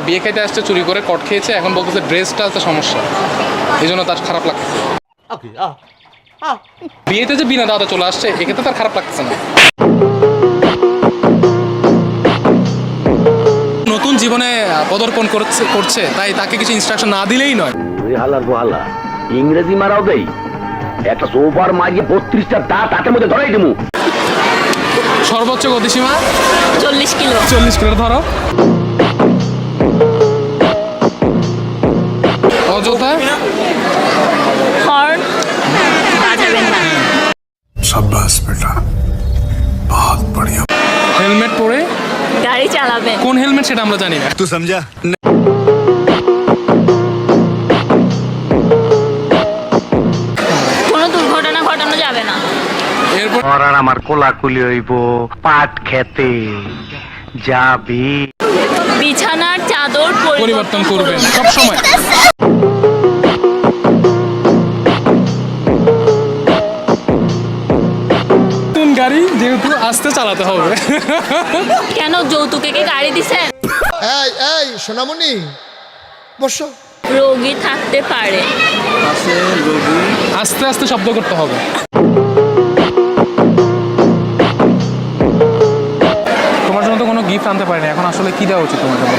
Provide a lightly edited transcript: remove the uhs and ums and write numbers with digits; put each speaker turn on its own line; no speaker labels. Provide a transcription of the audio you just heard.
বিয়ে খেতে আসছে, চুরি করে কট খেয়েছে, এখন বলতেছে ড্রেসটা হচ্ছে সমস্যা, এই জন্য তার খারাপ লাগতেছে। বিয়েতে যে বিনা দাওয়াতে চলে আসছে, এক্ষেত্রে তার খারাপ লাগতেছে না। নতুন জীবনে পদার্পণ করছে, তাই তাকে কিছু ইনস্ট্রাকশন না দিলেই নয়।
ইংরেজি মারাও দেই, একটা সোফার মাঝে 32টা দাঁত হাতের মধ্যে ধরাই দিমু।
সর্বোচ্চ গতিসীমা
40 কিলো।
40 কিলো ধরো। অযথা
হর্ন বাজাবেন না।
शाबाश बेटा, बहुत बढ़िया।
হেলমেট পরে
গাড়ি চালাবেন।
কোন হেলমেট সেটা আমরা জানি না।
तू समझा?
কোনো দুর্ঘটনা ঘটানো যাবে না।
এরপর
আর আমার কোলাকুলি হইব, পাট খেতে যাবি।
বিছানার চাদর
পরিবর্তন করবেন সব সময়। নতুন গাড়ি যেহেতু আস্তে চালাতে হবে।
কেন যৌতুকে কি গাড়ি দিছেন?
এই এই সোনামণি বসো।
রোগী থাকতে পারে।
আস্তে আস্তে শব্দ করতে হবে। তোমার জন্য তো কোনো গিফট আনতে পারিনি, এখন আসলে কি দেওয়া উচিত তোমার জন্য?